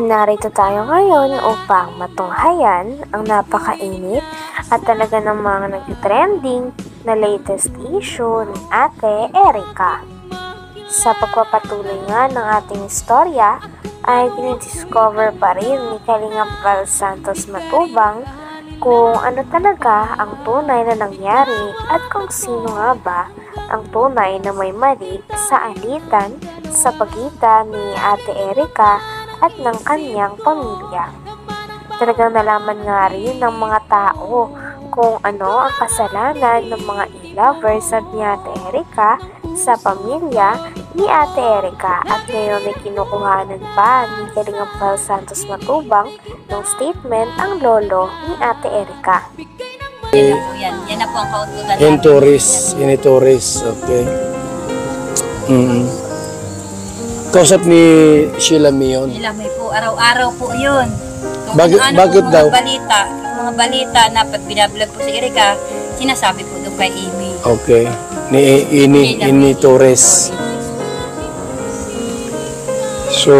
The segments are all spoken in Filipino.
Narito tayo ngayon upang matunghayan ang napakainit at talaga namang nag-trending na latest issue ni Ate Erica. Sa pagpapatuloy nga ng ating istorya ay dinidiscover pa rin ni Kalingap Val Santos Matubang kung ano talaga ang tunay na nangyari at kung sino nga ba ang tunay na may mali sa alitan sa pagitan ni Ate Erica at ng kanyang pamilya. Talagang nalaman nga rin ng mga tao kung ano ang kasalanan ng mga e-lovers at ni Ate Erica sa pamilya ni Ate Erica, at ngayon ay kinukuhanan pa ni Kalingap Val Santos Matubang ng statement ang lolo ni Ate Erica. Yan na po yan. Yan na po ang kautugan namin. Initoris, okay. Kausap ni Sheila Mion. Sheila May po, araw-araw po yun. Kung Bakit po daw? Mga balita na pag binablog po si Erica, sinasabi po doon kay Amy. Okay. Ini Torres. So,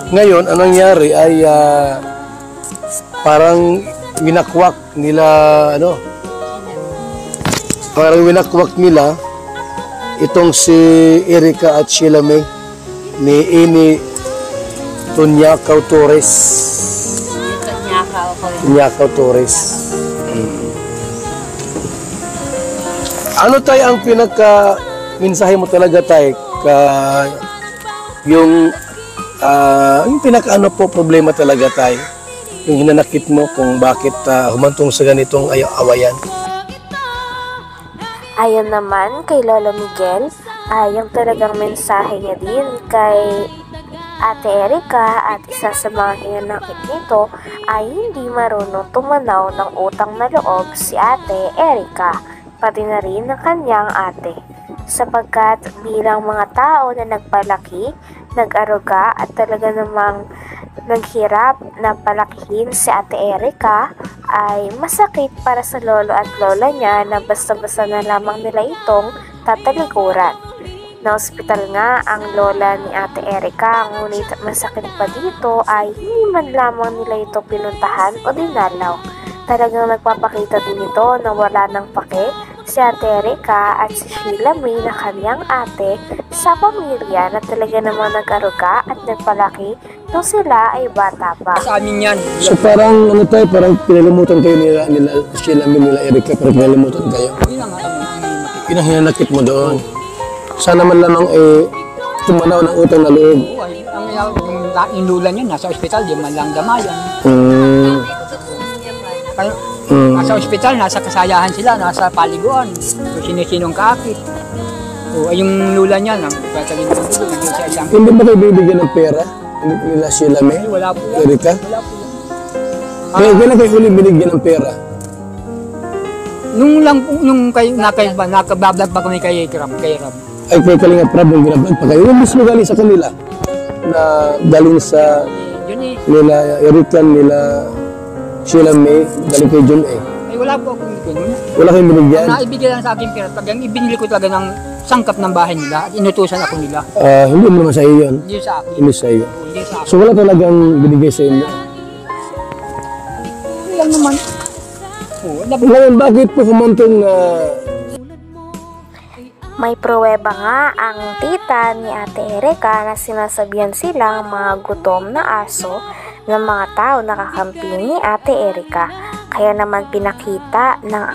ngayon, anong nangyari ay parang winakwak nila, itong si Erica at Sheila May ni Ini Tunyakaw Torres. Tunyakaw Torres. Ano tayo ang pinaka-mensahe mo talaga tayo yung pinaka-ano po problema talaga tayo? Yung hinanakit mo kung bakit humantong sa ganitong awayan? Ayon naman kay Lolo Miguel, yung talagang mensahe niya din kay Ate Erica at isa sa mga hinanakit nito ay hindi marunong tumanaw ng utang na loob si Ate Erica, pati na rin ng kanyang ate. Sapagkat bilang mga tao na nagpalaki, nag-aruga at talaga namang naghirap na palakihin si Ate Erica, ay masakit para sa lolo at lola niya na basta-basta na lamang nila itong tatalikuran. Na-hospital nga ang lola ni Ate Erica, ngunit masakit pa dito ay hindi man lamang nila ito pinuntahan o dinalaw. Talagang nagpapakita din ito na wala ng pake si Ate Erica at si Sheila May na kanyang ate sa pamilya na talaga namang nag-aruga at nagpalaki nung sila ay bata pa. Sa amin yan. So parang parang pinalimutan kayo nila Sheila May, nila Erica, parang pinalimutan kayo. Hinanakit mo doon. Sana man lamang tumanaw ng utang na loob. Yung lula niya nasa ospital, di man lang damayan. Nasa ospital, nasa kasayahan sila, nasa paliguan. Kung sino-sinong kaakit. Yung lula niya, hindi ba kayo bibigyan ng pera? Nila Sheila May? Wala po yan. Erica? Wala po yan. Kailan kayo huli binigyan ng pera? Nung nakabablog pa kami kay Ram. Ay, kay Kalingap Rab, yung binablog pa kayo. Yung mismo galing sa kanila na galing sa nila Erica, nila Sheila May, galing kay John A. Ay, wala po akong binigyan. Wala kayong binigyan? Naibigyan lang sa akin pera. Pag ibinili ko talaga ng sangkap ng bahay nila at inutusan ako nila. Hindi mo naman sa iyo yun? Hindi sa akin. Hindi sa iyo. Hindi sa akin. So wala talagang binigay sa inyo? Wala naman. Ngayon, bakit po humantong May pruweba nga ang tita ni Ate Erica na sinasabihan silang mga gutom na aso ng mga tao na kakampi ni Ate Erica. Kaya naman pinakita ng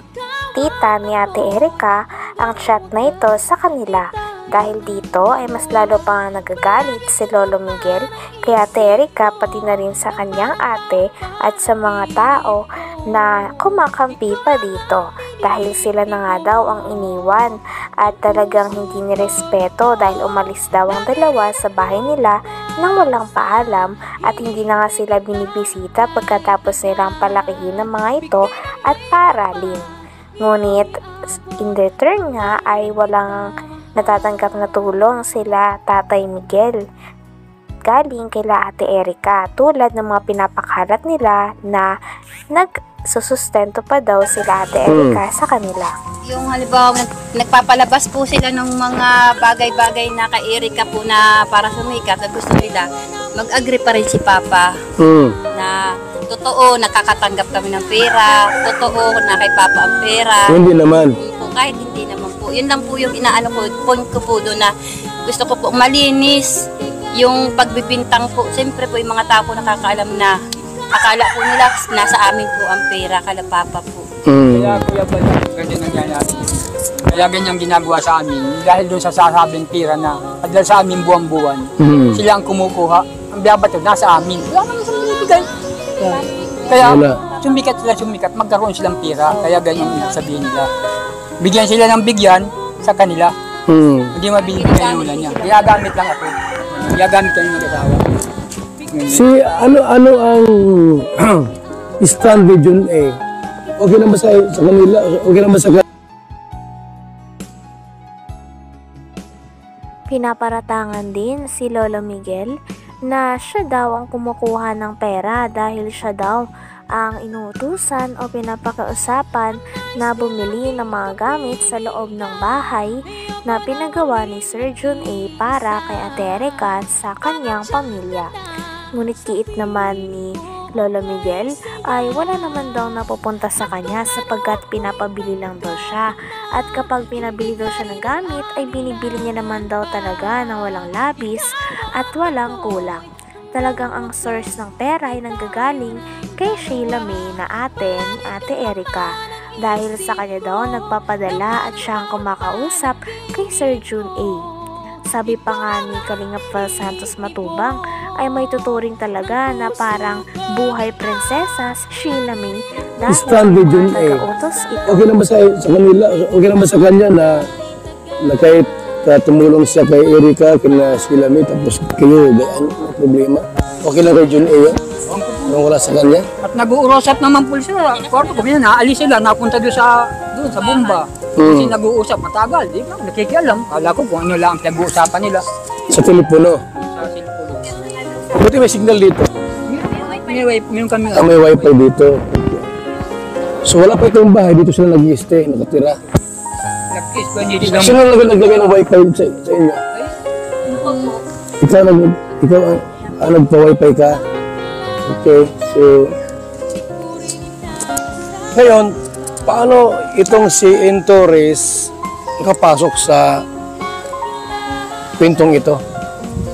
tita ni Ate Erica ang chat na ito sa kanila. Dahil dito ay mas lalo pa nga nagagalit si Lolo Miguel kay Ate Erica, pati na rin sa kanyang ate at sa mga tao na kumakampi pa dito. Dahil sila na nga daw ang iniwan at talagang hindi nirespeto dahil umalis daw ang dalawa sa bahay nila nang walang paalam at hindi na nga sila binibisita pagkatapos nilang palakihin ng mga ito at paaralin. Ngunit in return nga ay walang natatanggap na tulong sila Tatay Miguel galing kila Ate Erica, tulad ng mga pinapakalat nila na nagsusustento pa daw sila Ate Erica sa kanila. Yung halimbawa nagpapalabas po sila ng mga bagay-bagay na kay Erica po na para sumikat at gusto nila, mag-agree pa rin si Papa Hmm. na totoo, nakakatanggap kami ng pera, totoo na kay Papa ang pera. Hindi naman. Po, kahit hindi naman po. Yun lang po yung inaano ko, point ko po doon na gusto ko po malinis yung pagbibintang po. Siyempre po yung mga tao po nakakaalam na akala po nila nasa amin po ang pera, kala Papa po. Hmm. Kaya Kuya Bal, ganyan nangyayari. Kaya ganyan ginagawa sa amin. Dahil doon sa sasabing pira na, at dahil sa amin buwan-buwan, Hmm. sila ang kumukuha. Ang biyabat yun, nasa amin. Wala naman sa binibigay. Kaya Wala. sumikat, magkaroon silang pira. Kaya ganyan yung sabihin nila. Bigyan sila ng bigyan sa kanila. Hmm. Hindi mabibigay yung lula niya. Ginagamit lang ako. Ginagamit ko yung mag-asawa. Si ano ang stand Region A? Okay naman sa kanila? Okay naman sa Pinaparatangan din si Lolo Miguel na siya daw ang kumukuha ng pera dahil siya daw ang inuutusan o pinapakausapan na bumili ng mga gamit sa loob ng bahay na pinagawa ni Sir Jun A para kay Ate Erica sa kanyang pamilya. Ngunit kiit naman ni Lolo Miguel ay wala naman daw napupunta sa kanya sapagkat pinapabili lang daw siya. At kapag pinabili daw siya ng gamit ay binibili niya naman daw talaga ng walang labis at walang kulang. Talagang ang source ng pera ay nanggagaling kay Sheila May na Ate Erica. Dahil sa kanya daw nagpapadala at siya ang kumakausap kay Sir Jun A. Sabi pa nga ni Kalingap Val Santos Matubang ay may tuturing talaga na parang buhay prinsesa si Sheila May dahil Stand Region A. nag-utos ito. Okay naman sa kanila, okay naman sa kanya na kahit tumulong siya kay Erica, kina Sheila May, tapos kayo, ano problema? Okay lang Region A yan? Anong wala sa kanya? At nag-uurosap naman po sila. Kwarto ko, naalis sila, napunta doon sa bomba. Kasi nag-uusap matagal, di ba? Nakikialam. Kala ko kung ano lang ang pinag-uusapan nila. Sa telepono. Sa cellphone. Buti may signal dito. Ngayon kami May wifi dito. So wala pa itong bahay, dito sila nag-i-stay, nakatira. nag-kiss ko, hindi lang. Sino naglagay ng wifi sa inyo? Ikaw nagpa-wifi ka? Okay, so ngayon, paano itong si Torres nakapasok sa kwentong ito?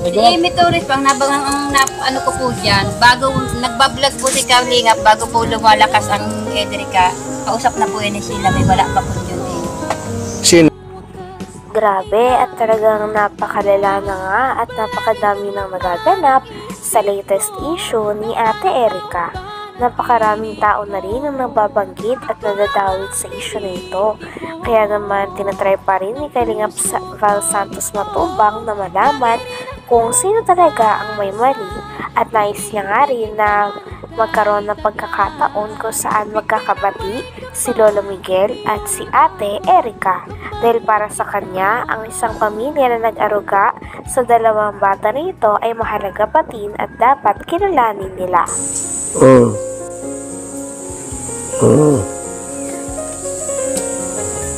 Si Amy Torres pang nabangang ano ko po dyan, bago nagbablog po si Kalingap, bago po lumalakas ang Edrica, kausap na po yun ni Sheila May, wala pa po yun eh. Sino? Grabe at talagang napakalala na nga at napakadami nang nagaganap sa latest issue ni Ate Erica. Napakaraming tao na rin ang nababanggit at nadadawit sa issue na ito. Kaya naman tinatry pa rin ni Kalingap Val Santos Matubang na malaman kung sino talaga ang may mali at nais niya nga rin na magkaroon ng pagkakataon kung saan magkakabati si Lolo Miguel at si Ate Erica. Dahil para sa kanya, ang isang pamilya na nag-aruga sa dalawang bata nito ay mahalaga patin at dapat kilalanin nila.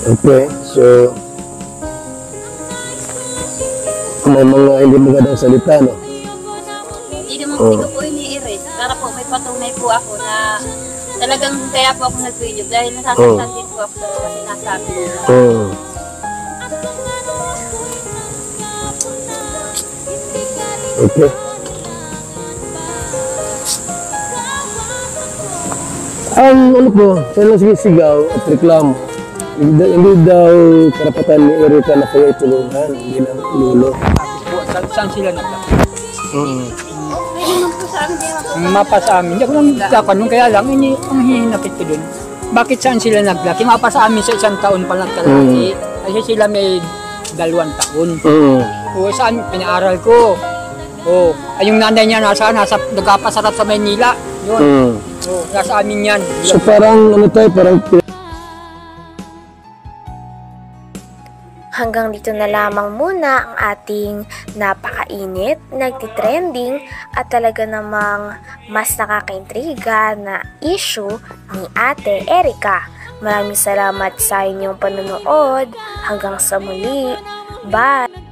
Okay, so may mga hindi magandang salita, no? Hindi ko po ini-erase, para po may patunay po ako na talagang kaya po ako nag-video dahil nasasaktan din po ako sa sinasabi nila. Okay. Ang ano po, siya lang sigaw at reklamo. Hindi daw karapatan ni Erica na kayo itulungan, hindi ng lulo. Saan sila nagla? Ay, naman po sa amin, di ba? Ang mapa sa amin, hindi ako nang nagkakanong, kaya lang, ang hihinapit ko dun. Bakit saan sila naglaki? Mapa sa amin sa 1 taon pa lang kalaki. Kasi sila may 2 taon. O saan, pinaaral ko. O, ay yung nanay niya nagkapasarap sa Maynila. Yun. O, nasa amin yan. So parang ano tayo, parang Hanggang dito na lamang muna ang ating napakainit, nagtitrending at talaga namang mas nakakaintriga na issue ni Ate Erica. Maraming salamat sa inyong panonood. Hanggang sa muli. Bye!